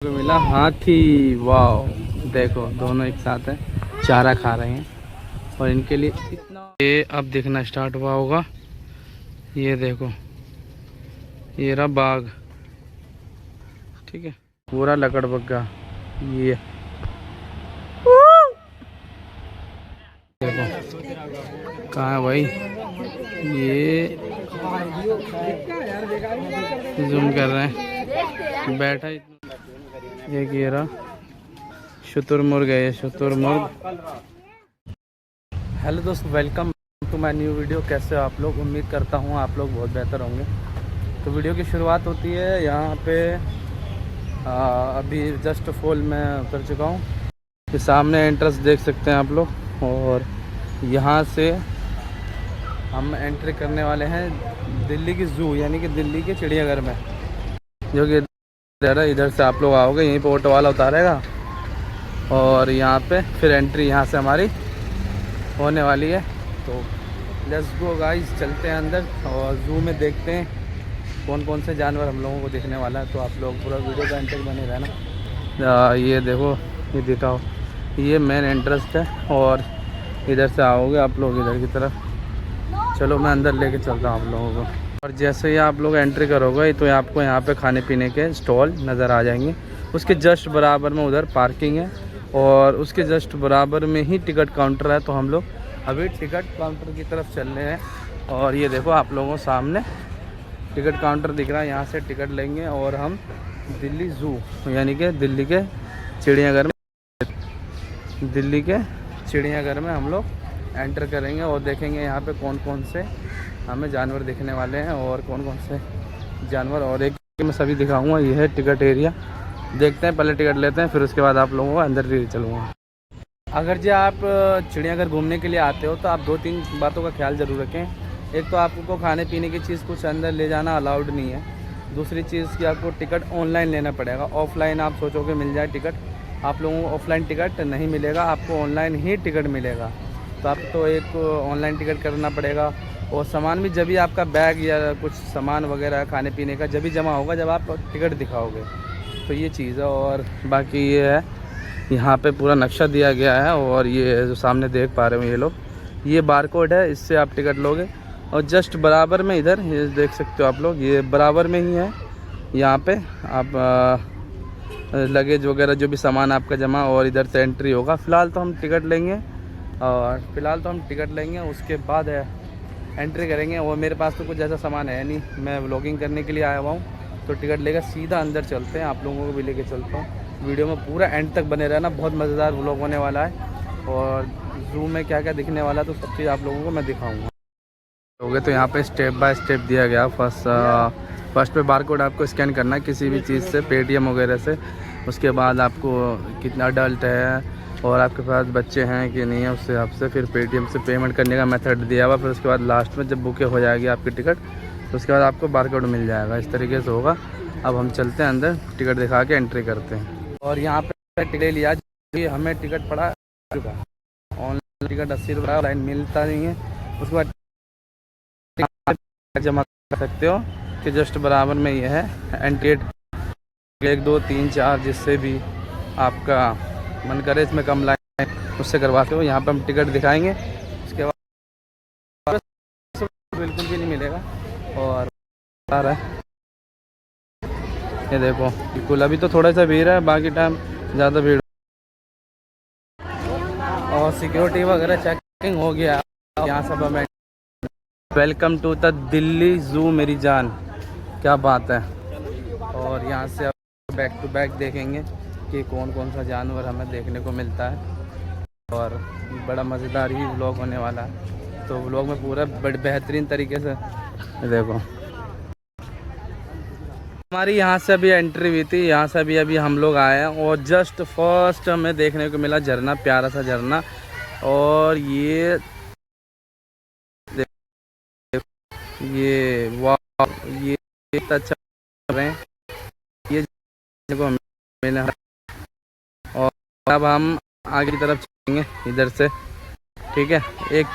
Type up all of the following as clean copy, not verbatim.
को मिला हाथी। वाह, देखो दोनों एक साथ है, चारा खा रहे हैं और इनके लिए इतना ये अब दिखना स्टार्ट हुआ होगा। ये देखो, ये रहा बाघ, ठीक है, पूरा लकड़बग्गा। ये देखो कहाँ है भाई, ये जूम कर रहे हैं, बैठा इतना। एक ये रहा शुतुरमुर्ग है, ये शुतुरमुर्ग। हेलो दोस्तों, welcome to my new video. कैसे हो आप लोग? उम्मीद करता हूँ आप लोग बहुत बेहतर होंगे। तो वीडियो की शुरुआत होती है यहाँ पे। अभी जस्ट फॉल में उतर चुका हूँ। ये सामने एंट्रेंस देख सकते हैं आप लोग, और यहाँ से हम एंट्री करने वाले हैं दिल्ली की ज़ू, यानी कि दिल्ली के चिड़ियाघर में, जो कि इधर से आप लोग आओगे, यहीं पे ऑटो वाला उतारेगा और यहाँ पे फिर एंट्री यहाँ से हमारी होने वाली है। तो लेट्स गो गाइस, चलते हैं अंदर और ज़ू में देखते हैं कौन कौन से जानवर हम लोगों को देखने वाला है। तो आप लोग पूरा वीडियो का एंड तक बने रहना। ये देखो, ये दिखाओ, ये मेन एंट्रेंस है और इधर से आओगे आप लोग इधर की तरफ। चलो मैं अंदर लेके चलता हूँ आप लोगों को। और जैसे ही आप लोग एंट्री करोगे तो आपको यहाँ पे खाने पीने के स्टॉल नज़र आ जाएंगे। उसके जस्ट बराबर में उधर पार्किंग है और उसके जस्ट बराबर में ही टिकट काउंटर है। तो हम लोग अभी टिकट काउंटर की तरफ चल रहे हैं। और ये देखो आप लोगों सामने टिकट काउंटर दिख रहा है, यहाँ से टिकट लेंगे और हम दिल्ली ज़ू यानी कि दिल्ली के चिड़ियाघर में हम लोग एंटर करेंगे और देखेंगे यहाँ पे कौन कौन से हमें जानवर दिखने वाले हैं और कौन कौन से जानवर। और एक मैं सभी दिखाऊंगा। ये है टिकट एरिया, देखते हैं, पहले टिकट लेते हैं फिर उसके बाद आप लोगों को अंदर ले चलूँगा। अगर जो आप चिड़ियाघर घूमने के लिए आते हो तो आप 2-3 बातों का ख्याल ज़रूर रखें। एक तो आपको खाने पीने की चीज़ कुछ अंदर ले जाना अलाउड नहीं है। दूसरी चीज़ कि आपको टिकट ऑनलाइन लेना पड़ेगा। ऑफलाइन आप सोचोगे मिल जाए टिकट, आप लोगों को ऑफलाइन टिकट नहीं मिलेगा, आपको ऑनलाइन ही टिकट मिलेगा। तो आपको एक ऑनलाइन टिकट करना पड़ेगा। और सामान भी जब भी आपका बैग या कुछ सामान वगैरह खाने पीने का जब भी जमा होगा जब आप टिकट दिखाओगे। तो ये चीज़ है। और बाकी ये है, यहाँ पे पूरा नक्शा दिया गया है और ये जो सामने देख पा रहे हो ये लोग, ये बारकोड है, इससे आप टिकट लोगे। और जस्ट बराबर में इधर ये देख सकते हो आप लोग, ये बराबर में ही है। यहाँ पे आप लगेज वगैरह जो भी सामान आपका जमा, और इधर से एंट्री होगा। फ़िलहाल तो हम टिकट लेंगे उसके बाद एंट्री करेंगे। और मेरे पास तो कुछ ऐसा सामान है नहीं, मैं व्लॉगिंग करने के लिए आया हुआ हूँ। तो टिकट लेकर सीधा अंदर चलते हैं, आप लोगों को भी लेके चलता हूँ। वीडियो में पूरा एंड तक बने रहना, बहुत मज़ेदार व्लॉग होने वाला है। और ज़ू में क्या क्या दिखने वाला है तो सब चीज़ आप लोगों को मैं दिखाऊँगा। होगे तो यहाँ पे स्टेप बाय स्टेप दिया गया। फर्स्ट पे बारकोड आपको स्कैन करना है किसी भी चीज़ से, पेटीएम वगैरह से। उसके बाद आपको कितना अडल्ट है और आपके पास बच्चे हैं कि नहीं है, उससे आपसे फिर पेटीएम से पेमेंट करने का मेथड दिया हुआ। फिर उसके बाद लास्ट में जब बुकिंग हो जाएगी आपकी टिकट तो उसके बाद आपको बारकोड मिल जाएगा। इस तरीके से होगा। अब हम चलते हैं अंदर, टिकट दिखा के एंट्री करते हैं। और यहाँ पर टिकट लिया, हमें टिकट पड़ा ऑनलाइन टिकट 80 रुपये, ऑनलाइन मिलता नहीं है। उसके बाद जमा कर सकते हो कि जस्ट बराबर में ये है एंट्री 1 2 3 4, जिससे भी आपका मन करे इसमें कम लाइन उससे करवाते हो। यहाँ पे हम टिकट दिखाएंगे, उसके बाद बिल्कुल भी नहीं मिलेगा। और आ रहा है, ये देखो बिल्कुल अभी तो थोड़ा सा भीड़ है, बाकी टाइम ज़्यादा भीड़। और सिक्योरिटी वगैरह चेकिंग हो गया। यहाँ सब हमें welcome to the Delhi zoo मेरी जान, क्या बात है। और यहाँ से अब बैक टू बैक देखेंगे कि कौन कौन सा जानवर हमें देखने को मिलता है। और बड़ा मज़ेदार ही व्लॉग होने वाला है। तो व्लॉग में पूरा बेहतरीन तरीके से देखो। हमारी यहाँ से अभी एंट्री हुई थी, यहाँ से अभी हम लोग आए हैं और जस्ट फर्स्ट हमें देखने को मिला झरना, प्यारा सा झरना। और ये वाह, ये अच्छा रहे हैं ये को मैंने। और अब हम आगे की तरफ चलेंगे इधर से, ठीक है। एक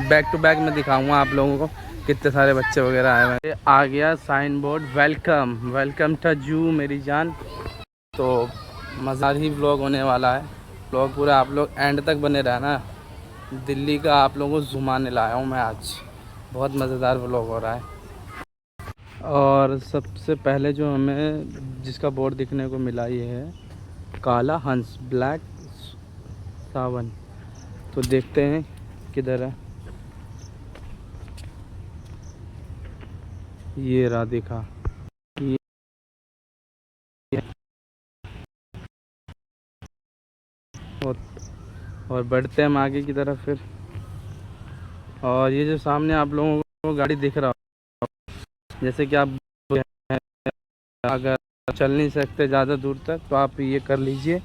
बैक टू बैक में दिखाऊंगा आप लोगों को कितने सारे बच्चे वगैरह आए हुए हैं। आ गया signboard, welcome to zoo मेरी जान। तो मज़ेदार ही व्लॉग होने वाला है। व्लॉग पूरा आप लोग एंड तक बने रहना। दिल्ली का आप लोगों को घुमाने लाया हूँ मैं आज। बहुत मज़ेदार व्लॉग हो रहा है। और सबसे पहले जो हमें जिसका बोर्ड दिखने को मिला ये है काला हंस, ब्लैक सावन। तो देखते हैं किधर है। ये रहा, देखा ये। और बढ़ते हैं हम आगे की तरफ फिर। और ये जो सामने आप लोगों को गाड़ी दिख रहा हो, जैसे कि आप अगर चल नहीं सकते ज़्यादा दूर तक तो आप ये कर लीजिए,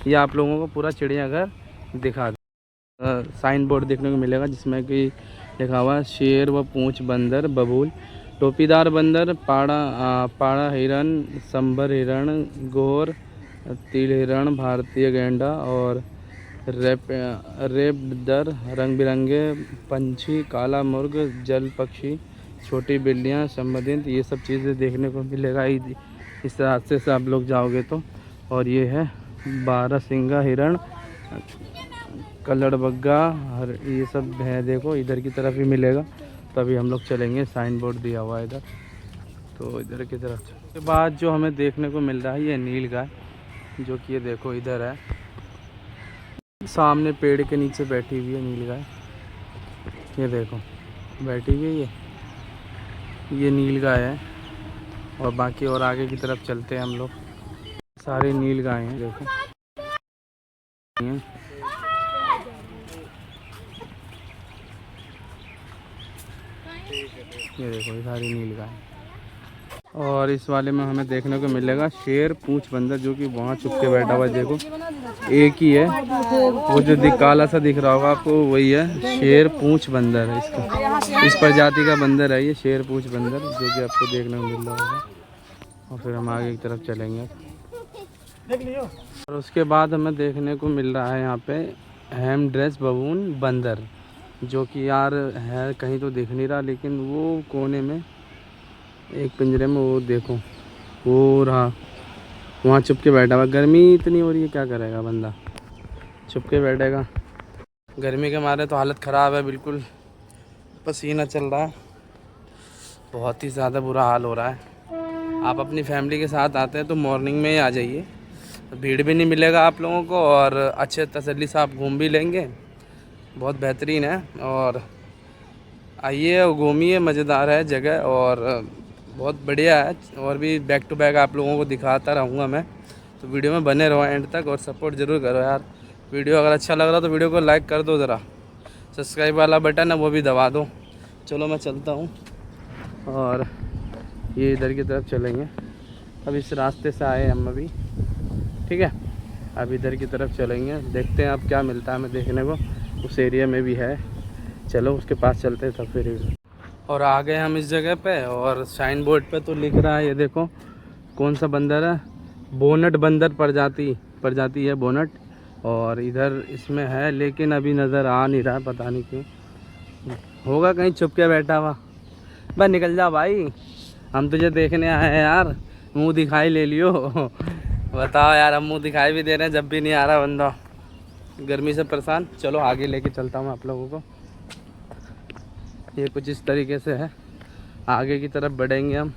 ये आप लोगों को पूरा चिड़ियाघर दिखा दे। साइन बोर्ड देखने को मिलेगा जिसमें कि लिखा हुआ है शेर व पूंछ बंदर, बबूल, टोपीदार बंदर, पाड़ा हिरन, संबर हिरण, गोर, तिल हिरण, भारतीय गैंडा और रेबडर, रंग बिरंगे पंछी, काला मुर्ग, जल पक्षी, छोटी बिल्लियाँ संबंधित ये सब चीज़ें देखने को मिलेगा इस रास्ते से आप लोग जाओगे तो। और ये है बारहसिंगा हिरण, कलड़बग्गा, ये सब है। देखो इधर की तरफ ही मिलेगा, तभी हम लोग चलेंगे। साइन बोर्ड दिया हुआ है इधर, तो इधर की तरफ के बाद जो हमें देखने को मिल रहा है ये नीलगाय, जो कि ये देखो इधर है सामने पेड़ के नीचे बैठी हुई है नीलगाय। ये देखो बैठी हुई है ये नीलगाय है। और बाकी और आगे की तरफ चलते हैं हम लोग। सारे नीलगाय हैं देखो। ये देखो ये सारी नीलगाय। और इस वाले में हमें देखने को मिलेगा शेर पूंछ बंदर, जो कि वहाँ छुप के बैठा हुआ है। देखो एक ही है, वो जो काला सा दिख रहा होगा आपको वही है शेर पूंछ बंदर है। इसका इस प्रजाति का बंदर है ये शेर पूंछ बंदर, जो कि आपको देखने को मिल रहा होगा। और फिर हम आगे की तरफ चलेंगे। और उसके बाद हमें देखने को मिल रहा है यहाँ पे हैम ड्रेस बबून बंदर, जो कि यार है कहीं तो दिख नहीं रहा, लेकिन वो कोने में एक पिंजरे में वो देखो वो रहा, वहाँ छुप के बैठा हुआ। गर्मी इतनी हो रही है, क्या करेगा बंदा, छुप के बैठेगा। गर्मी के मारे तो हालत ख़राब है, बिल्कुल पसीना चल रहा है, बहुत ही ज़्यादा बुरा हाल हो रहा है। आप अपनी फैमिली के साथ आते हैं तो मॉर्निंग में ही आ जाइए, भीड़ भी नहीं मिलेगा आप लोगों को और अच्छे तसल्ली से आप घूम भी लेंगे। बहुत बेहतरीन है। और आइए और घूमिए, मज़ेदार है जगह और बहुत बढ़िया है। और भी बैक टू बैक आप लोगों को दिखाता रहूँगा मैं, तो वीडियो में बने रहो एंड तक और सपोर्ट ज़रूर करो यार। वीडियो अगर अच्छा लग रहा तो वीडियो को लाइक कर दो, ज़रा सब्सक्राइब वाला बटन है वो भी दबा दो। चलो मैं चलता हूँ और ये इधर की तरफ चलेंगे। अब इस रास्ते से आए हम अभी, ठीक है। अब इधर की तरफ चलेंगे, देखते हैं अब क्या मिलता है हमें देखने को। उस एरिया में भी है, चलो उसके पास चलते हैं तब फिर। और आ गए हम इस जगह पे और साइन बोर्ड पे तो लिख रहा है, ये देखो कौन सा बंदर है, बोनट बंदर प्रजाति है बोनट। और इधर इसमें है लेकिन अभी नज़र आ नहीं रहा, पता नहीं क्यों, होगा कहीं छुप के बैठा हुआ। बस निकल जा भाई, हम तुझे देखने आए हैं यार, मुंह दिखाई ले लियो। बताओ यार, हम मुंह दिखाई भी दे रहे हैं जब भी नहीं आ रहा बंदा, गर्मी से परेशान। चलो आगे लेके चलता हूँ आप लोगों को। ये कुछ इस तरीके से है, आगे की तरफ बढ़ेंगे हम।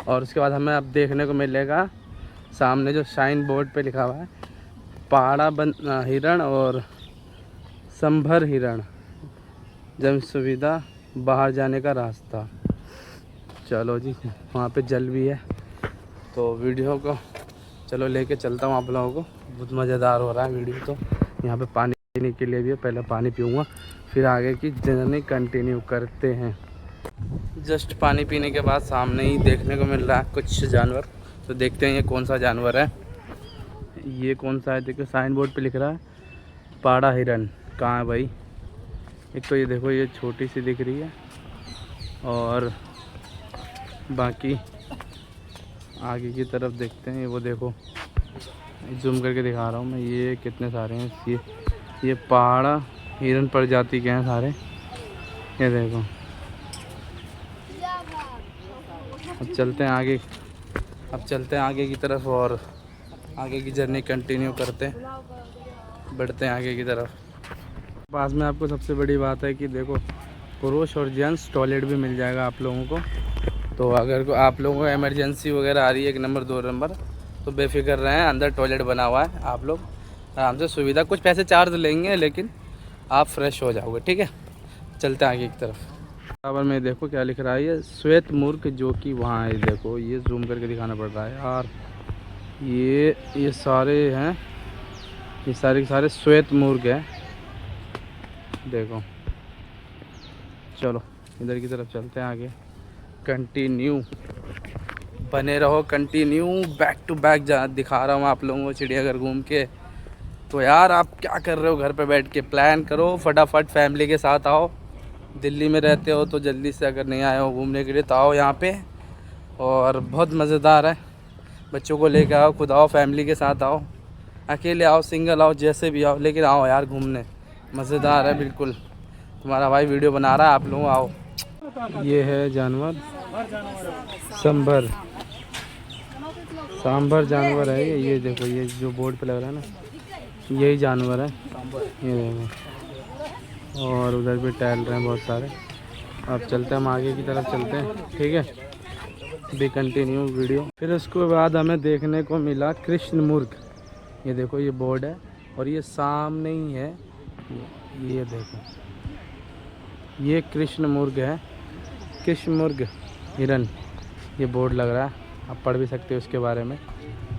और उसके बाद हमें अब देखने को मिलेगा सामने जो साइन बोर्ड पे लिखा हुआ है पाड़ा हिरण और संभर हिरण, जन सुविधा बाहर जाने का रास्ता। चलो जी, वहाँ पे जल भी है, तो वीडियो को चलो लेके चलता हूँ आप लोगों को। बहुत मज़ेदार हो रहा है वीडियो। तो यहाँ पे पानी पीने के लिए भी है, पहले पानी पीऊँगा फिर आगे की जर्नी कंटिन्यू करते हैं। जस्ट पानी पीने के बाद सामने ही देखने को मिल रहा है कुछ जानवर, तो देखते हैं ये कौन सा जानवर है। ये कौन सा है, देखो साइन बोर्ड पे लिख रहा है पाड़ा हिरन। कहाँ है भाई? एक तो ये देखो ये छोटी सी दिख रही है, और बाकी आगे की तरफ देखते हैं। वो देखो जूम करके दिखा रहा हूँ मैं, ये कितने सारे हैं। ये पहाड़ा हिरन प्रजाति के हैं सारे, ये देखो। अब चलते हैं आगे की तरफ और आगे की जर्नी कंटिन्यू करते हैं, बढ़ते हैं आगे की तरफ। पास में आपको सबसे बड़ी बात है कि देखो पुरुष और जेंट्स टॉयलेट भी मिल जाएगा आप लोगों को। तो अगर आप लोगों को इमरजेंसी वगैरह आ रही है 1 नंबर 2 नंबर, तो बेफिक्र रहें, अंदर टॉयलेट बना हुआ है, आप लोग आराम से सुविधा, कुछ पैसे चार्ज लेंगे लेकिन आप फ्रेश हो जाओगे। ठीक है, चलते हैं आगे की तरफ। बराबर में देखो क्या लिख रहा है, ये श्वेत मूर्ख, जो कि वहाँ है। देखो ये जूम करके दिखाना पड़ रहा है यार, ये सारे हैं, ये सारे के सारे श्वेत मूर्ख हैं। देखो चलो इधर की तरफ चलते हैं आगे, कंटिन्यू बने रहो, कंटिन्यू बैक टू बैक दिखा रहा हूँ आप लोगों को चिड़ियाघर घूम के। तो यार आप क्या कर रहे हो घर पे बैठ के, प्लान करो फटाफट, फैमिली के साथ आओ। दिल्ली में रहते हो तो जल्दी से, अगर नहीं आए हो घूमने के लिए तो आओ यहाँ पे, और बहुत मज़ेदार है। बच्चों को लेकर आओ, खुद आओ, फैमिली के साथ आओ, अकेले आओ, सिंगल आओ, जैसे भी आओ, लेकिन आओ यार घूमने, मज़ेदार है बिल्कुल। तुम्हारा भाई वीडियो बना रहा है, आप लोग आओ। ये है जानवर सांभर जानवर है ये देखो, ये जो बोर्ड पे लग रहा है ना, यही जानवर है ये देखो। और उधर भी टहल रहे हैं बहुत सारे। अब चलते हैं हम आगे की तरफ चलते हैं, ठीक है, बी कंटिन्यू वीडियो। फिर उसके बाद हमें देखने को मिला कृष्ण मुर्ग। ये देखो ये बोर्ड है, और ये सामने ही है, ये देखो ये कृष्ण मुर्ग है, कृष्ण मुर्ग हिरन, ये बोर्ड लग रहा है, आप पढ़ भी सकते हो उसके बारे में।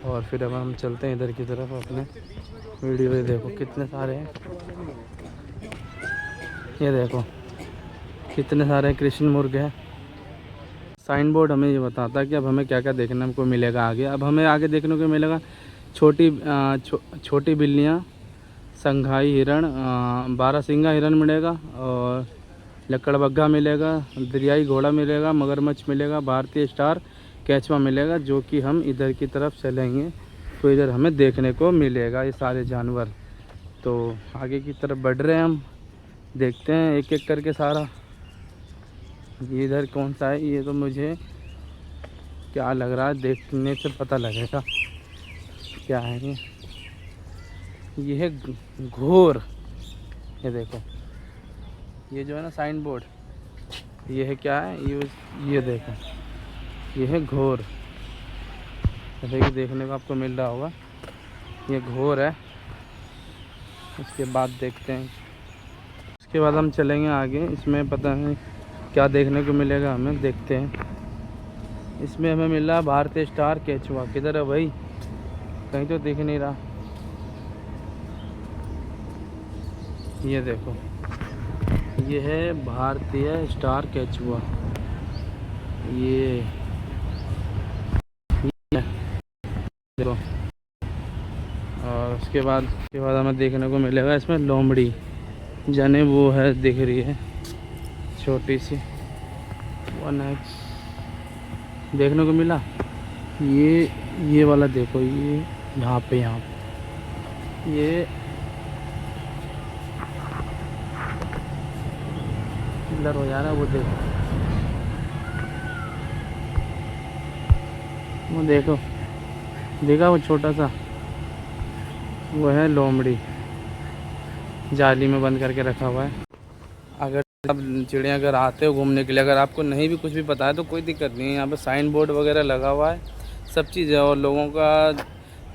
और फिर अब हम चलते हैं इधर की तरफ अपने वीडियो। ये देखो कितने सारे हैं, ये देखो कितने सारे कृष्ण मुर्ग हैं। साइन बोर्ड हमें ये बताता है कि अब हमें क्या क्या देखने को मिलेगा आगे। अब हमें आगे देखने को मिलेगा छोटी बिल्लियाँ, संघाई हिरण, बारहसिंगा हिरन मिलेगा, और लकड़बग्घा मिलेगा, दरियाई घोड़ा मिलेगा, मगरमच्छ मिलेगा, भारतीय स्टार केचुआ मिलेगा, जो कि हम इधर की तरफ चलेंगे तो इधर हमें देखने को मिलेगा ये सारे जानवर। तो आगे की तरफ बढ़ रहे हैं हम, देखते हैं एक एक करके सारा। ये इधर कौन सा है, ये तो मुझे क्या लग रहा है, देखने से पता लगेगा क्या है ये है घोर। ये देखो ये जो है ना साइन बोर्ड, ये है क्या है, ये देखो ये है घोर। जैसे कि देखने को आपको मिल रहा होगा, ये घोर है। उसके बाद देखते हैं, उसके बाद हम चलेंगे आगे। इसमें पता नहीं क्या देखने को मिलेगा हमें, देखते हैं। इसमें हमें मिल रहा भारतीय स्टार केचुआ, किधर है भाई, कहीं तो दिख नहीं रहा। ये देखो ये है भारतीय स्टार केचुआ, ये देखो। और उसके बाद हमें देखने को मिलेगा इसमें लोमड़ी, जाने वो है दिख रही है छोटी सी, 1x देखने को मिला। ये वाला देखो, ये यहाँ पे ये ब्लर हो जा रहा है, वो देखो देखा वो छोटा सा, वो है लोमड़ी, जाली में बंद करके रखा हुआ है। अगर आप चिड़ियाघर आते हो घूमने के लिए, अगर आपको नहीं भी कुछ भी पता है तो कोई दिक्कत नहीं है, यहाँ पे साइन बोर्ड वगैरह लगा हुआ है, सब चीज़ है, और लोगों का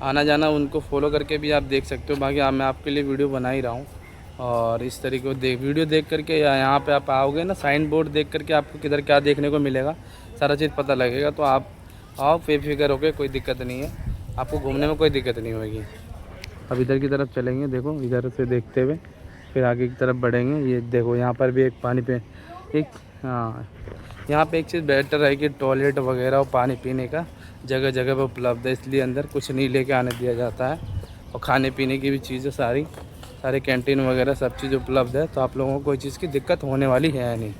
आना जाना उनको फॉलो करके भी आप देख सकते हो। बाकी मैं आपके लिए वीडियो बना ही रहा हूँ, और इस तरीके को वीडियो देख करके यहाँ पे आप आओगे ना, साइन बोर्ड देख करके आपको किधर क्या देखने को मिलेगा सारा चीज़ पता लगेगा। तो आप आओ बेफिक्र होके, कोई दिक्कत नहीं है, आपको घूमने में कोई दिक्कत नहीं होगी। अब इधर की तरफ चलेंगे, देखो इधर से देखते हुए फिर आगे की तरफ बढ़ेंगे। ये देखो यहाँ पर भी एक पानी पे एक, हाँ यहाँ पे एक चीज़ बेटर है कि टॉयलेट वगैरह और पानी पीने का जगह जगह पर उपलब्ध है, इसलिए अंदर कुछ नहीं लेके आने दिया जाता है। और खाने पीने की भी चीज़ें सारे कैंटीन वगैरह सब चीज़ उपलब्ध है, तो आप लोगों को कोई चीज़ की दिक्कत होने वाली है नहीं।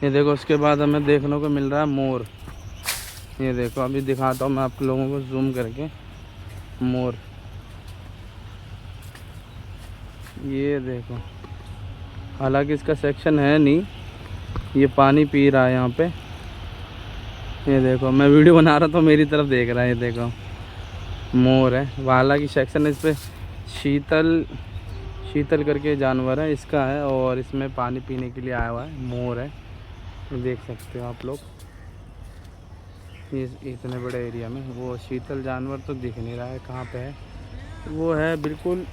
ये देखो उसके बाद हमें देखने को मिल रहा है मोर। ये देखो अभी दिखाता हूँ मैं आप लोगों को जूम करके, मोर ये देखो। हालांकि इसका सेक्शन है नहीं, ये पानी पी रहा है यहाँ पे। ये देखो मैं वीडियो बना रहा था, मेरी तरफ देख रहा है, ये देखो मोर है, वाला की सेक्शन है। इस पर शीतल शीतल करके जानवर है इसका है, और इसमें पानी पीने के लिए आया हुआ है। मोर है, देख सकते हो आप लोग। ये इतने बड़े एरिया में वो शीतल जानवर तो दिख नहीं रहा है कहाँ पे है। वो है बिल्कुल,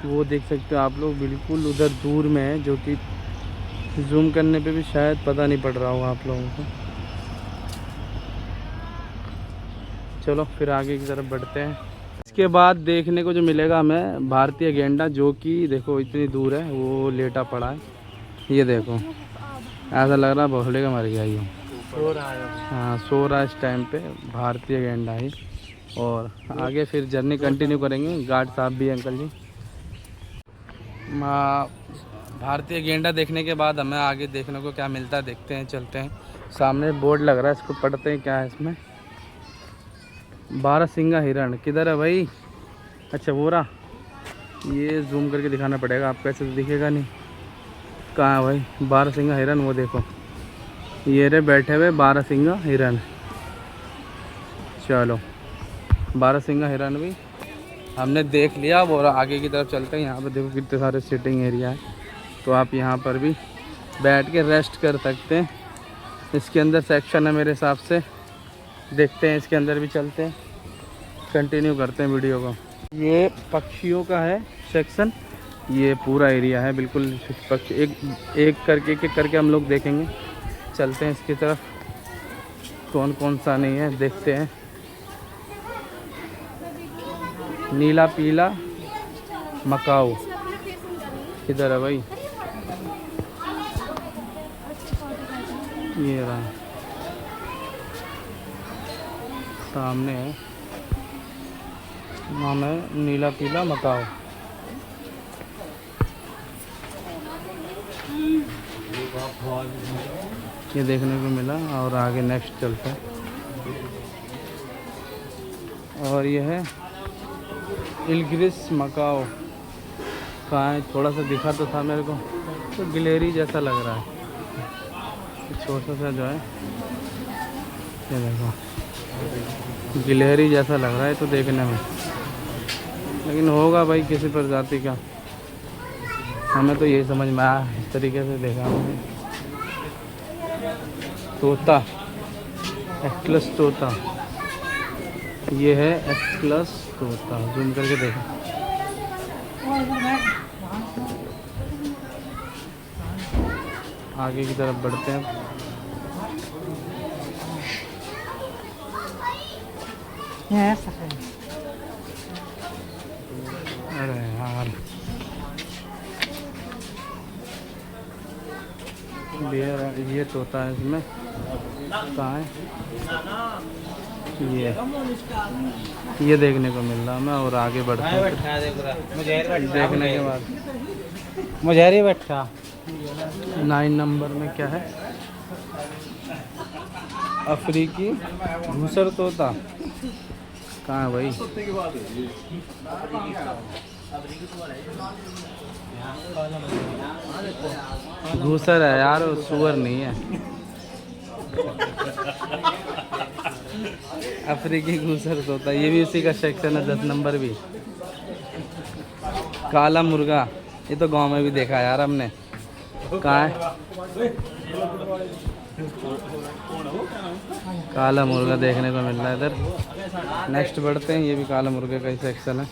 वो देख सकते हो आप लोग, बिल्कुल उधर दूर में है, जो कि जूम करने पे भी शायद पता नहीं पड़ रहा होगा आप लोगों को। चलो फिर आगे की तरफ बढ़ते हैं। इसके बाद देखने को जो मिलेगा हमें भारतीय गैंडा, जो कि देखो इतनी दूर है, वो लेटा पड़ा है। ये देखो, ऐसा लग रहा है भोसले का मर गया ये। हाँ, सो रहा है इस टाइम पे भारतीय गैंडा ही। और आगे फिर जर्नी कंटिन्यू करेंगे। गार्ड साहब भी अंकल जी। भारतीय गैंडा देखने के बाद हमें आगे देखने को क्या मिलता है देखते हैं, चलते हैं। सामने बोर्ड लग रहा है, इसको पढ़ते हैं क्या है इसमें। 12 सिंगा हिरण किधर है भाई? अच्छा वो रहा, ये जूम करके दिखाना पड़ेगा आपको, ऐसे तो दिखेगा नहीं। कहाँ है भाई 12 सिंगा हिरण? वो देखो, ये रे बैठे हुए 12 सिंगा हिरण। चलो 12 सिंगा हिरण भी हमने देख लिया। और आगे की तरफ चलते हैं। यहाँ पे देखो कितने सारे सिटिंग एरिया है, तो आप यहाँ पर भी बैठ के रेस्ट कर सकते हैं। इसके अंदर सेक्शन है मेरे हिसाब से, देखते हैं इसके अंदर भी चलते हैं, कंटिन्यू करते हैं वीडियो को। ये पक्षियों का है सेक्शन, ये पूरा एरिया है बिल्कुल। पक्षी एक करके हम लोग देखेंगे। चलते हैं इसकी तरफ, कौन कौन सा नहीं है देखते हैं। नीला पीला मकाऊ किधर है भाई? ये रहा सामने है, नाम है नीला पीला मकाऊ। ये देखने को मिला। और आगे नेक्स्ट चलते हैं। और ये है इल्ग्रिस मकाओ। कहाँ है? थोड़ा सा दिखा तो था मेरे को, तो गिलेरी जैसा लग रहा है, छोटा सा जो है। ये देखो गिलहरी जैसा लग रहा है तो देखने में, लेकिन होगा भाई किसी प्रजाति का, हमें तो यही समझ में आया, इस तरीके से देखा हमने। तोता, एक्सप्लस तोता, ये है एक्सप्लस तोता। जूम करके देखो, आगे की तरफ बढ़ते हैं। अरे यार ये तोता है इसमें, कहाँ है? ये देखने को मिल रहा है हमें। और आगे बढ़ते हैं देखने के बाद। मुझे बैठा 9 नंबर में क्या है? अफ्रीकी घूसर तोता। कहाँ है भाई? घूसर है यार, सुअर नहीं है। अफ्रीकी घूसर तोता, ये भी उसी का सेक्शन है। 10 नंबर भी। काला मुर्गा, ये तो गांव में भी देखा यार हमने। कहाँ है? काला मुर्गा देखने को मिल रहा है इधर। नेक्स्ट बढ़ते हैं। ये भी काला मुर्गे का ही सेक्शन है।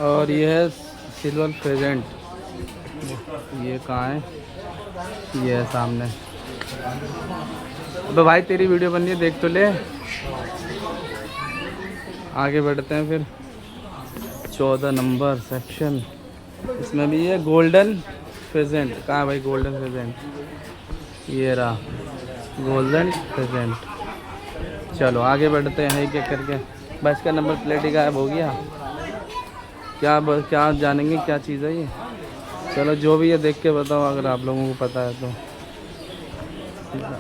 और ये है सिल्वर फेजेंट। ये कहाँ है? ये है सामने। अबे भाई तेरी वीडियो बन रही है, देख तो ले। आगे बढ़ते हैं फिर। 14 नंबर सेक्शन, इसमें भी ये गोल्डन फेजेंट। कहाँ है भाई गोल्डन फेजेंट? ये रहा गोल्डन फेजेंट। चलो आगे बढ़ते हैं एक एक करके। बस का नंबर प्लेट ही गायब हो गया। क्या जानेंगे क्या चीज़ है ये? चलो जो भी है देख के बताओ अगर आप लोगों को पता है तो।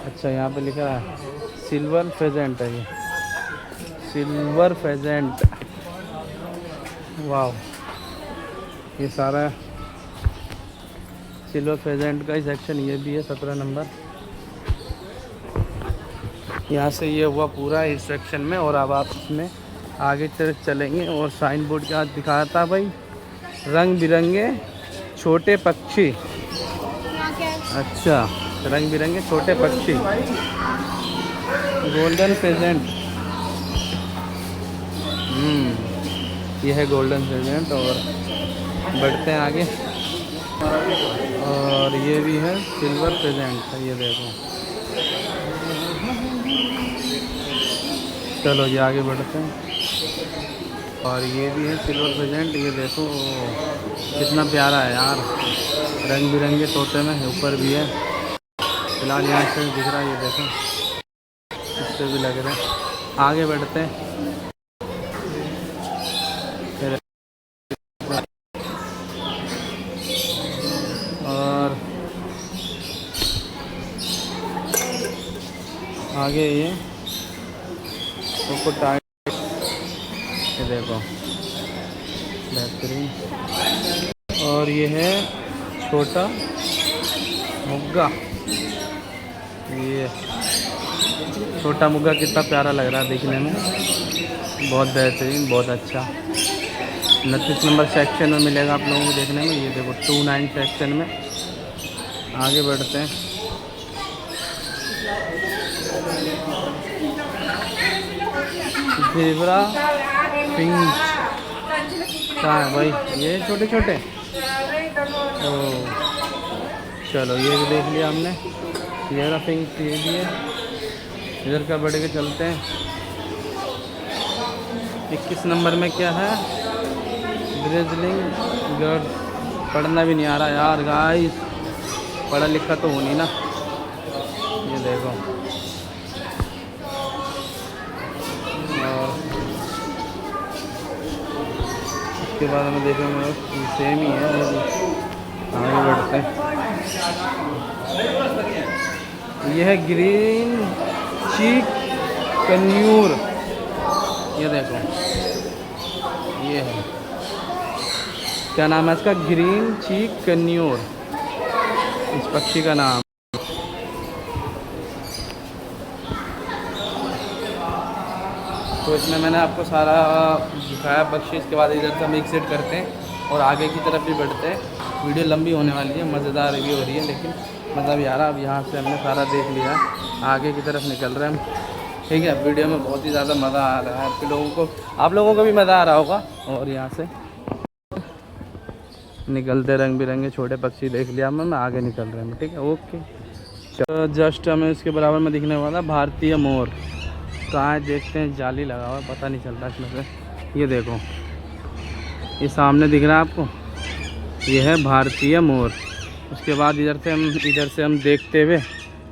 अच्छा यहाँ पे लिखा है सिल्वर फेजेंट है ये, सिल्वर फेजेंट। वाह, ये सारा सिल्वर फेजेंट का ही सेक्शन। ये भी है 17 नंबर। यहाँ से ये हुआ पूरा इस सेक्शन में। और अब आप इसमें आगे चलेंगे और साइन बोर्ड के हाथ दिखाता भाई, रंग बिरंगे छोटे पक्षी। अच्छा, रंग बिरंगे छोटे पक्षी, गोल्डन फेजेंट। ये है गोल्डन फेजेंट। और बढ़ते हैं आगे। और ये भी है सिल्वर फेजेंट, ये देखो। चलो ये आगे बढ़ते हैं। और ये भी है सिल्वर फेजेंट, ये देखो कितना प्यारा है यार, रंग बिरंगे तोते में। ऊपर भी है, फिलहाल यहाँ से दिख रहा है, ये देखो इससे भी लग रहा है। आगे बढ़ते हैं। और आगे ये टाइट, ये देखो बेहतरीन। और ये है छोटा मुग्गा, ये छोटा मुग्गा कितना प्यारा लग रहा है देखने में, बहुत बेहतरीन, बहुत अच्छा। 29 नंबर सेक्शन में मिलेगा आप लोगों को देखने में। ये देखो 29 सेक्शन में। आगे बढ़ते हैं। ज़ेब्रा फिंच कहाँ है भाई? ये छोटे छोटे। ओ चलो ये भी देख लिया हमने, ज़ेब्रा फिंच ये भी है। इधर का बढ़ के चलते हैं। 21 नंबर में क्या है? ब्रेजलिंग गर्ड। पढ़ना भी नहीं आ रहा यार गाइस, पढ़ा लिखा तो हो नहीं ना। ये देखो, और उसके बाद हमें देखेंगे सेम ही है। आगे बढ़ते हैं। यह है ग्रीन चीक कन्यूर, ये देखो, ये है, क्या नाम है इसका? ग्रीन चीक कन्यूर, इस पक्षी का नाम। तो इसमें मैंने आपको सारा दिखाया पक्षी। इसके बाद इधर से हम एग्जिट करते हैं और आगे की तरफ भी बढ़ते हैं। वीडियो लंबी होने वाली है, मज़ेदार भी हो रही है, लेकिन मज़ा भी आ रहा है। अब यहाँ से हमने सारा देख लिया, आगे की तरफ निकल रहे हैं हम। ठीक है, वीडियो में बहुत ही ज़्यादा मज़ा आ रहा है आप लोगों को भी मज़ा आ रहा होगा। और यहाँ से निकलते, रंग बिरंगे छोटे पक्षी देख लिया मैं आगे निकल रहे हैं। ठीक है, ओके। तो जस्ट हमें इसके बराबर में दिखने वाला भारतीय मोर। कहाँ है देखते हैं, जाली लगा हुआ है, पता नहीं चल रहा इसमें से। ये देखो, ये सामने दिख रहा है आपको, ये है भारतीय मोर। उसके बाद इधर से हम देखते हुए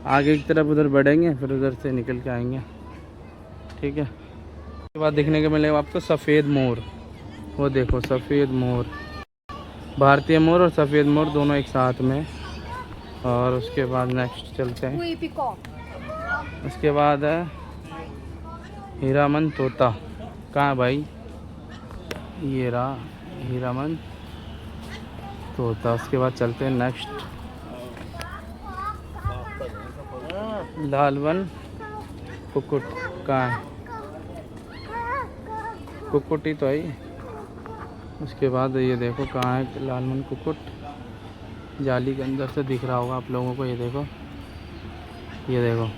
आगे की तरफ उधर बढ़ेंगे, फिर उधर से निकल के आएंगे। ठीक है, उसके बाद देखने को मिलेगा आपको सफ़ेद मोर। वो देखो सफ़ेद मोर, भारतीय मोर और सफ़ेद मोर दोनों एक साथ में। और उसके बाद नेक्स्ट चलते हैं। उसके बाद है हीरामन तोता। कहाँ भाई? ये रहा हीरामन तोता। उसके बाद चलते हैं नेक्स्ट, लालवन कुक्कुट। कहाँ है? कुक्कुट ही तो है। उसके बाद ये देखो कहाँ है लालवन कुक्कुट, जाली के अंदर से दिख रहा होगा आप लोगों को। ये देखो, ये देखो।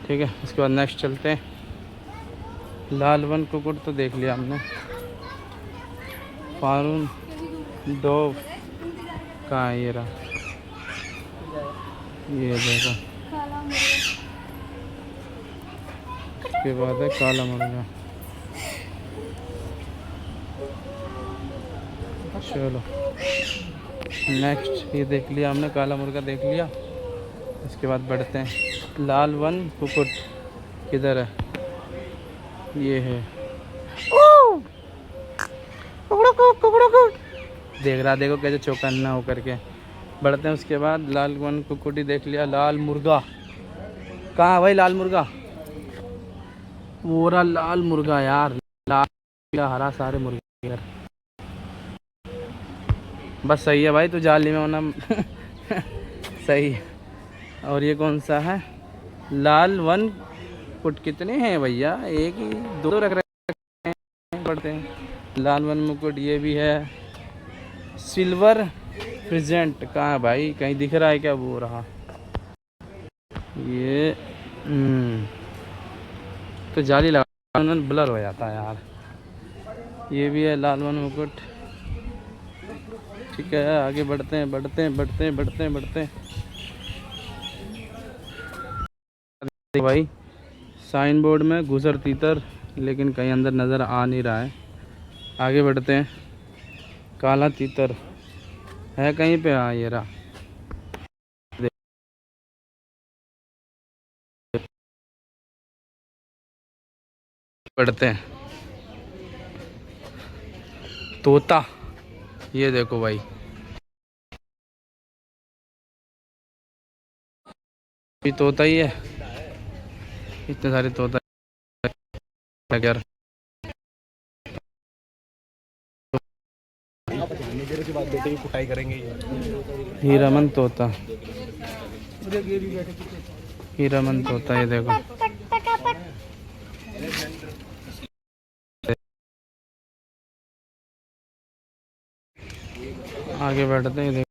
ठीक है, उसके बाद नेक्स्ट चलते हैं। लालवन कुक्कुट तो देख लिया हमने। फारून डोव कहाँ है? ये रहा, ये देखो। उसके बाद है काला मुर्गा। चलो नेक्स्ट, ये देख लिया हमने, काला मुर्गा देख लिया। इसके बाद बढ़ते हैं। लालवन कुक्कुट किधर है? ये है, देख रहा, देखो कैसे चौकन्ना हो करके। बढ़ते हैं उसके बाद, लालवन कुक्कुट ही देख लिया। लाल मुर्गा कहाँ है भाई? लाल मुर्गा, वो रहा लाल मुर्गा यार, लाल पीला हरा सारे मुर्गे यार। बस सही है भाई, तो जाली में होना सही है। और ये कौन सा है? लाल वन कुट कितने हैं भैया? एक ही दो रख रहे हैं, पड़ते हैं। लाल वन मुकुट ये भी है। सिल्वर प्रेजेंट कहाँ है भाई? कहीं दिख रहा है क्या? वो रहा ये। तो जाली लगा ब्लर हो जाता है यार। ये भी है लाल वन मुकुट। ठीक है, आगे बढ़ते हैं बढ़ते हैं बढ़ते हैं बढ़ते हैं बढ़ते हैं। भाई साइन बोर्ड में गुजर तीतर, लेकिन कहीं अंदर नज़र आ नहीं रहा है। आगे बढ़ते हैं। काला तीतर है कहीं पे? हाँ ये रहा। बढ़ते हैं। तोता, ये देखो भाई, ये तोता ही है। इतने सारे तोता यार। के बाद बेटे की कुटाई करेंगे। हीरामन तोता, हीरामन तोता, ये देखो। आगे बढ़ते हैं। देखो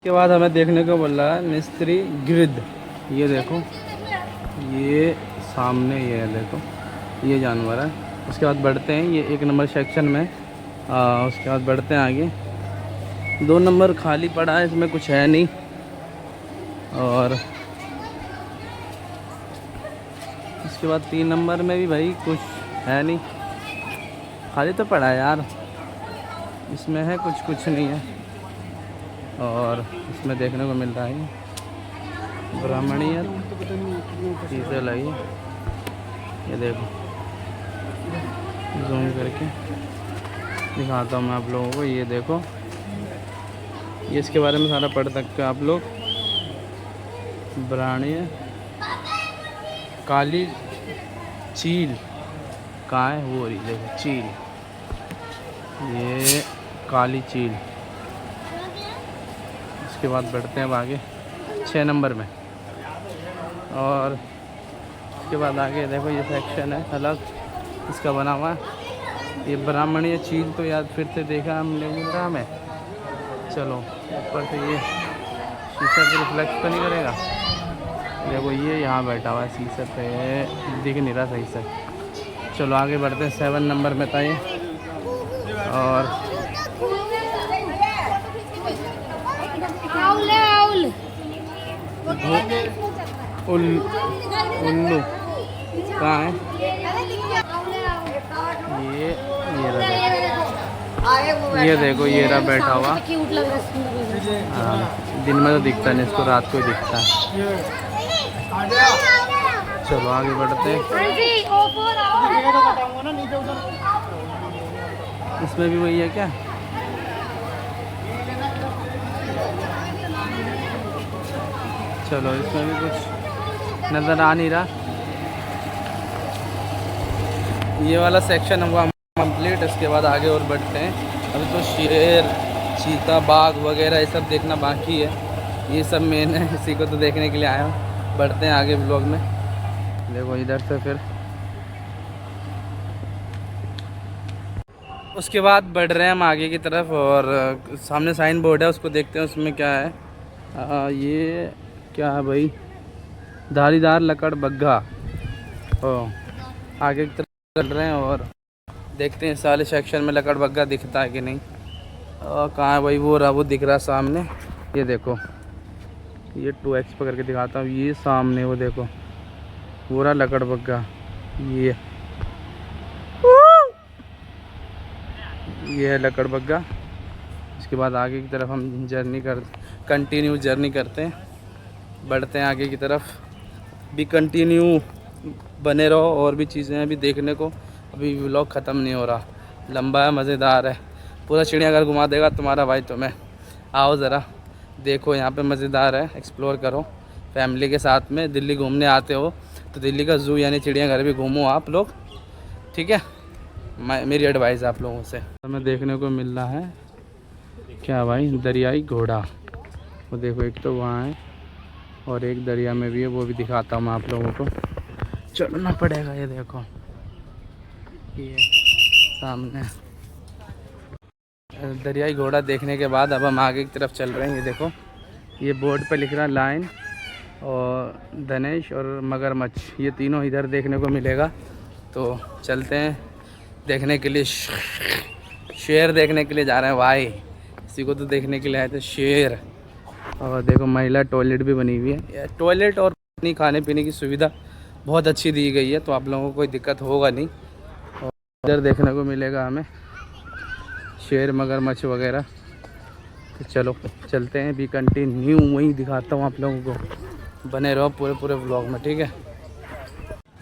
के बाद हमें देखने को मिल रहा है मिस्त्री गिद्ध। ये देखो, ये सामने ये है, देखो ये जानवर है। उसके बाद बढ़ते हैं, ये 1 नंबर सेक्शन में। उसके बाद बढ़ते हैं आगे। 2 नंबर खाली पड़ा है, इसमें कुछ है नहीं। और इसके बाद 3 नंबर में भी भाई कुछ है नहीं, खाली तो पड़ा है यार। इसमें है कुछ, कुछ नहीं है। और इसमें देखने को मिल रहा है ब्राह्मणीय चीज़ें लगी। ये देखो, जूम करके दिखाता हूँ मैं आप लोगों को। ये देखो, ये इसके बारे में सारा पढ़ सकते हो आप लोग। ब्राह्मणीय काली चील कहाँ है? वो रही, देखो चील, ये काली चील। उसके बाद बढ़ते हैं अब आगे 6 नंबर में। और उसके बाद आगे देखो, ये सेक्शन है अलग इसका बना हुआ है। ये ब्राह्मणीय चील तो याद फिर से देखा हमने, मिल रहा हमें। चलो ऊपर से ये शीशा पे रिफ्लेक्ट तो नहीं करेगा? देखो ये यहाँ बैठा हुआ है शीशे पे, दिख नहीं रहा सही से। चलो आगे बढ़ते हैं 7 नंबर में था ये। और उल्लू कहाँ है? ये देखो, ये रहा बैठा हुआ। हाँ, दिन में तो दिखता नहीं, इसको रात को ही दिखता है। चलो आगे बढ़ते हैं। इसमें भी वही है क्या? चलो इसमें भी कुछ नज़र आ नहीं रहा। ये वाला सेक्शन हुआ कंप्लीट। इसके बाद आगे और बढ़ते हैं। अभी तो शेर, चीता, बाघ वगैरह ये सब देखना बाकी है। ये सब मेन है, इसी को तो देखने के लिए आया हूँ। बढ़ते हैं आगे ब्लॉग में। देखो इधर से फिर उसके बाद बढ़ रहे हैं हम आगे की तरफ। और सामने साइन बोर्ड है, उसको देखते हैं उसमें क्या है। ये क्या है भाई? धारीदार लकड़ बग्घा। आगे की तरफ चल रहे हैं और देखते हैं सारे सेक्शन में लकड़ बग्घा दिखता है कि नहीं। कहाँ है भाई? वो रहा, वो दिख रहा सामने। ये देखो, ये 2x पकड़ के दिखाता हूँ। ये सामने वो देखो, वो रहा लकड़ बग्घा। ये है लकड़ बग्घा। इसके बाद आगे की तरफ हम कंटिन्यू जर्नी करते हैं। बढ़ते हैं आगे की तरफ। भी कंटिन्यू बने रहो, और भी चीज़ें हैं अभी देखने को। अभी व्लॉग ख़त्म नहीं हो रहा, लंबा है, मज़ेदार है। पूरा चिड़ियाघर घुमा देगा तुम्हारा भाई तुम्हें। आओ ज़रा देखो, यहाँ पे मज़ेदार है, एक्सप्लोर करो फैमिली के साथ में। दिल्ली घूमने आते हो तो दिल्ली का ज़ू यानी चिड़ियाघर भी घूमो आप लोग, ठीक है। मेरी एडवाइस आप लोगों से। हमें देखने को मिल रहा है क्या भाई, दरियाई घोड़ा। वो देखो एक तो वहाँ है और एक दरिया में भी है, वो भी दिखाता हूँ मैं आप लोगों को। चलना पड़ेगा। ये देखो ये सामने दरियाई घोड़ा देखने के बाद अब हम आगे की तरफ चल रहे हैं। ये देखो ये बोर्ड पे लिख रहा है लाइन और धनेश और मगरमच्छ, ये तीनों इधर देखने को मिलेगा। तो चलते हैं देखने के लिए। शेर देखने के लिए जा रहे हैं भाई, इसी को तो देखने के लिए आए थे, शेर। और देखो महिला टॉयलेट भी बनी हुई है। टॉयलेट और खाने पीने की सुविधा बहुत अच्छी दी गई है, तो आप लोगों को कोई दिक्कत होगा नहीं। और इधर देखने को मिलेगा हमें शेर मगरमच्छ वगैरह। तो चलो चलते हैं, भी कंटिन्यू वहीं दिखाता हूँ आप लोगों को, बने रहो पूरे व्लॉग में, ठीक है।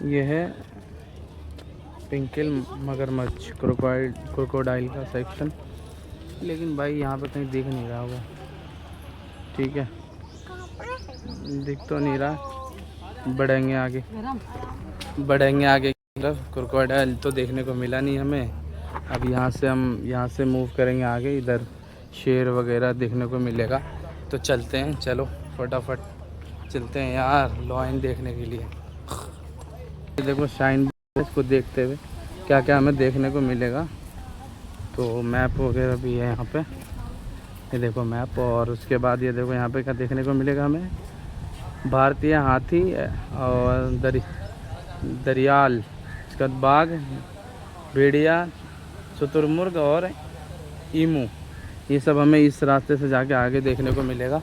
ये है पिंकिल मगरमच्छ क्रोकोडाइल का सेक्शन, लेकिन भाई यहाँ पे कहीं दिख नहीं रहा होगा, ठीक है, दिख तो नहीं रहा। बढ़ेंगे आगे की तरफ। क्रोकोडाइल तो देखने को मिला नहीं हमें। अब हम यहाँ से मूव करेंगे आगे, इधर शेर वगैरह देखने को मिलेगा। तो चलते हैं, चलो फटाफट चलते हैं यार लॉयन देखने के लिए। देखो शाइन इसको देखते हुए क्या क्या हमें देखने को मिलेगा। तो मैप वगैरह भी है यहाँ पे, ये देखो मैप। और उसके बाद ये देखो यहाँ पे क्या देखने को मिलेगा हमें, भारतीय हाथी और दरियाल, उसके बाद बाघ, भेड़िया, शुतुरमुर्ग और ईमू, ये सब हमें इस रास्ते से जाके आगे देखने को मिलेगा।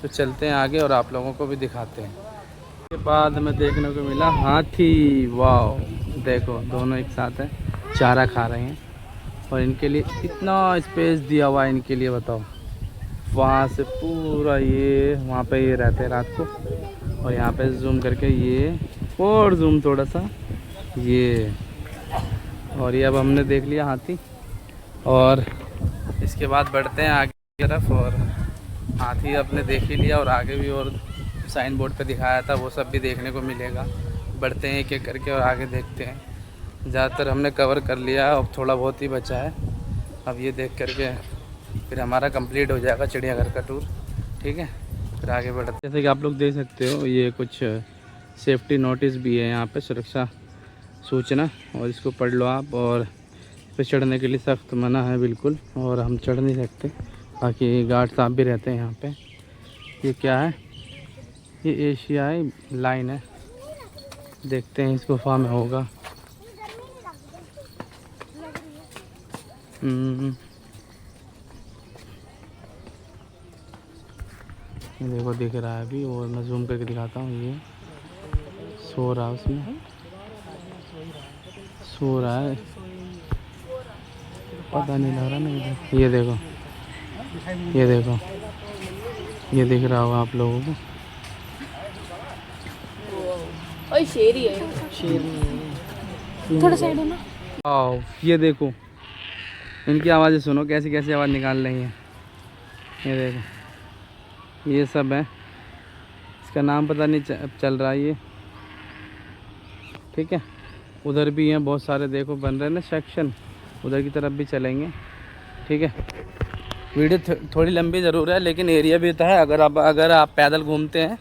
तो चलते हैं आगे और आप लोगों को भी दिखाते हैं। उसके बाद हमें देखने को मिला हाथी। वाह देखो दोनों एक साथ हैं, चारा खा रहे हैं और इनके लिए इतना स्पेस दिया हुआ है इनके लिए, बताओ। वहाँ से पूरा ये वहाँ पे ये रहते हैं रात को, और यहाँ पे जूम करके ये और जूम थोड़ा सा ये, और ये अब हमने देख लिया हाथी। और इसके बाद बढ़ते हैं आगे की तरफ, और हाथी अपने देख ही लिया और आगे भी और साइन बोर्ड पे दिखाया था वो सब भी देखने को मिलेगा। बढ़ते हैं एक एक करके और आगे देखते हैं। ज़्यादातर हमने कवर कर लिया है, अब थोड़ा बहुत ही बचा है। अब ये देख करके फिर हमारा कंप्लीट हो जाएगा चिड़ियाघर का टूर, ठीक है। फिर आगे बढ़ते, जैसे कि आप लोग देख सकते हो ये कुछ सेफ्टी नोटिस भी है यहाँ पे, सुरक्षा सूचना, और इसको पढ़ लो आप। और इस पर चढ़ने के लिए सख्त मना है बिल्कुल, और हम चढ़ नहीं सकते, बाकी गार्ड साहब भी रहते हैं यहाँ पे। ये क्या है, ये एशियाई लाइन है, देखते हैं इस गुफा में होगा। देखो दिख रहा है अभी, और मैं जूम करके दिखाता हूँ। ये सो रहा है, उसमें सो रहा है, पता नहीं लग रहा ना इधर। ये देखो ये दिख रहा होगा आप लोगों को। ओए शेर ही है, शेर थोड़ा साइड है ना। आओ ये देखो इनकी आवाज़ें सुनो, कैसी कैसी आवाज़ निकाल रही हैं। ये देखो ये सब है, इसका नाम पता नहीं चल रहा है ये, ठीक है। उधर भी हैं बहुत सारे, देखो बन रहे हैं ना सेक्शन, उधर की तरफ भी चलेंगे, ठीक है। वीडियो थोड़ी लंबी ज़रूर है, लेकिन एरिया भी होता है। अगर आप पैदल घूमते हैं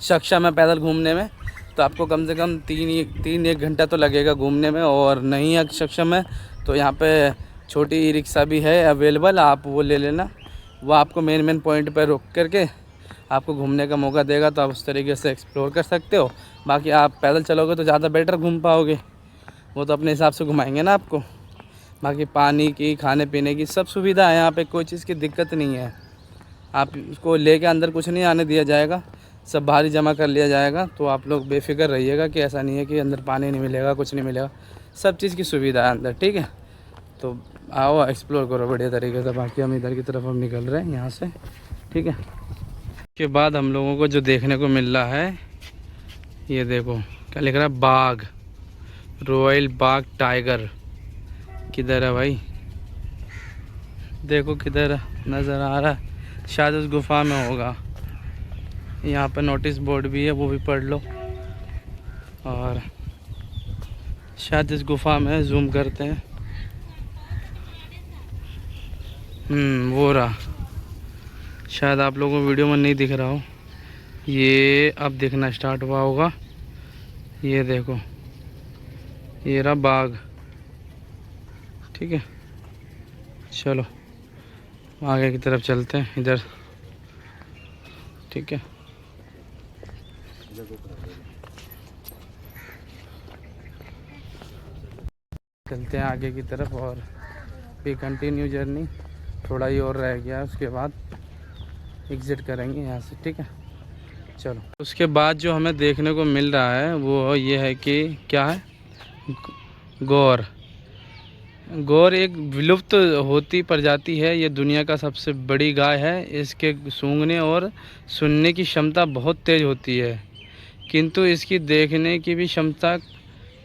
सक्शा में, पैदल घूमने में, तो आपको कम से कम तीन एक घंटा तो लगेगा घूमने में। और नहीं है सक्शा में तो यहाँ पे छोटी ई रिक्शा भी है अवेलेबल, आप वो ले लेना। वो आपको मेन पॉइंट पर रोक करके आपको घूमने का मौका देगा, तो आप उस तरीके से एक्सप्लोर कर सकते हो। बाकी आप पैदल चलोगे तो ज़्यादा बेटर घूम पाओगे, वो तो अपने हिसाब से घुमाएंगे ना आपको। बाकी पानी की, खाने पीने की सब सुविधा है यहाँ पे, कोई चीज़ की दिक्कत नहीं है। आपको लेके अंदर कुछ नहीं आने दिया जाएगा, सब बाहर ही जमा कर लिया जाएगा। तो आप लोग बेफिक्र रहिएगा कि ऐसा नहीं है कि अंदर पानी नहीं मिलेगा, कुछ नहीं मिलेगा, सब चीज़ की सुविधा है अंदर, ठीक है। तो आओ एक्सप्लोर करो बढ़िया तरीके से। बाकी हम इधर की तरफ हम निकल रहे हैं यहाँ से, ठीक है। उसके बाद हम लोगों को जो देखने को मिल रहा है, ये देखो क्या लिख रहा है, बाघ, रॉयल बाघ टाइगर। किधर है भाई, देखो किधर नज़र आ रहा है, शायद उस गुफा में होगा। यहाँ पे नोटिस बोर्ड भी है, वो भी पढ़ लो। और शायद इस गुफा में, जूम करते हैं, वो रहा, शायद आप लोगों को वीडियो में नहीं दिख रहा हो, ये अब दिखना स्टार्ट हुआ होगा। ये देखो, ये रहा बाग। ठीक है, चलो आगे की तरफ चलते हैं इधर। ठीक है, चलते हैं आगे की तरफ और फिर कंटिन्यू जर्नी। थोड़ा ही और रह गया है, उसके बाद एग्ज़िट करेंगे यहाँ से। ठीक है, चलो। उसके बाद जो हमें देखने को मिल रहा है वो ये है कि क्या है, गौर। गौर एक विलुप्त होती प्रजाति है। ये दुनिया का सबसे बड़ी गाय है। इसके सूंघने और सुनने की क्षमता बहुत तेज़ होती है, किंतु इसकी देखने की भी क्षमता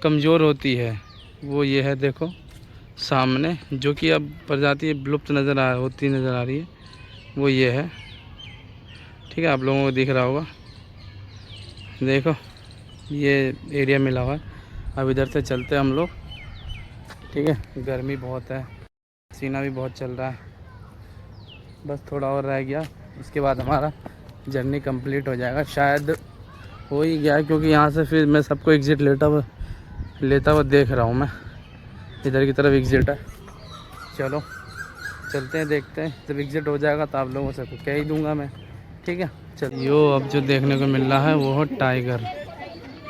कमज़ोर होती है। वो ये है, देखो सामने, जो कि अब प्रजाति विलुप्त नज़र आ रही है। वो ये है। ठीक है, आप लोगों को दिख रहा होगा। देखो ये एरिया मिला हुआ है। अब इधर से चलते हैं हम लोग। ठीक है, गर्मी बहुत है, पसीना भी बहुत चल रहा है। बस थोड़ा और रह गया, उसके बाद हमारा जर्नी कंप्लीट हो जाएगा। शायद हो ही गया, क्योंकि यहाँ से फिर मैं सबको एग्ज़िट लेता हुआ देख रहा हूँ। मैं इधर की तरफ एग्ज़िट है। चलो चलते हैं, देखते हैं। जब एग्ज़िट हो जाएगा तो आप लोगों से कह ही दूँगा मैं। ठीक है, चलो। यो अब जो देखने को मिल रहा है वो है टाइगर,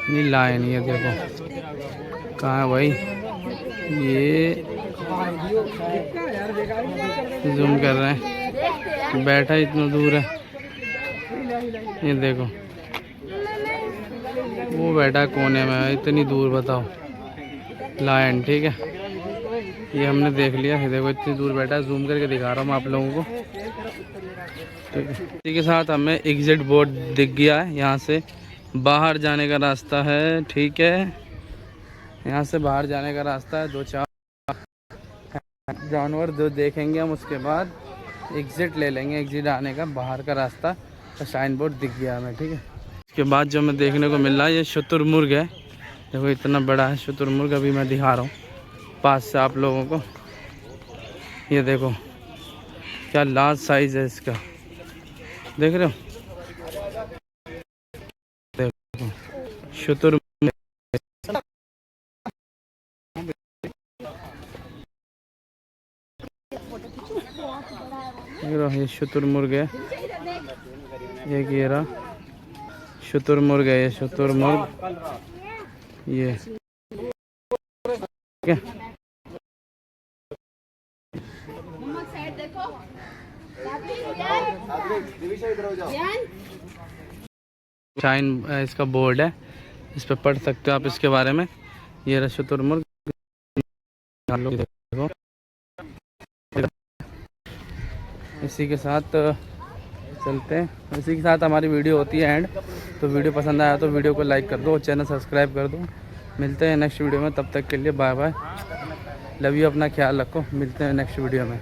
नहीं लायन। ये देखो कहाँ है भाई, ये जूम कर रहे हैं, बैठा इतना दूर है। ये देखो वो बैठा कोने में इतनी दूर, बताओ, लायन। ठीक है, ये हमने देख लिया। ये देखो इतनी दूर बैठा है, जूम करके दिखा रहा हूँ मैं आप लोगों को। ठीक है, इसी के साथ हमें एग्ज़िट बोर्ड दिख गया है। यहाँ से बाहर जाने का रास्ता है। ठीक है, यहाँ से बाहर जाने का रास्ता है। 2-4 जानवर जो देखेंगे हम, उसके बाद एग्ज़िट ले लेंगे। एग्ज़िट आने का बाहर का रास्ता का साइन बोर्ड दिख गया हमें। ठीक है, इसके बाद जो हमें देखने को मिल रहा है, ये शुतुरमुर्ग है। देखो इतना बड़ा है शुतुरमुर्ग। अभी मैं दिखा रहा हूँ पास से आप लोगों को। ये देखो क्या लार्ज साइज़ है इसका, देख रहे हो। देखो शुतुरमुर्ग, ये शुतुरमुर्ग है। ये घेरा शुतुरमुर्ग है, ये शुतुरमुर्ग। ये ठीक है, साइन इसका बोर्ड है, इस पे पढ़ सकते हो आप इसके बारे में। ये रहा शुतुरमुर्ग। देखो इसी के साथ चलते हैं। इसी के साथ हमारी वीडियो होती है एंड। तो वीडियो पसंद आया तो वीडियो को लाइक कर दो और चैनल सब्सक्राइब कर दो। मिलते हैं नेक्स्ट वीडियो में, तब तक के लिए बाय बाय, लव यू, अपना ख्याल रखो। मिलते हैं नेक्स्ट वीडियो में।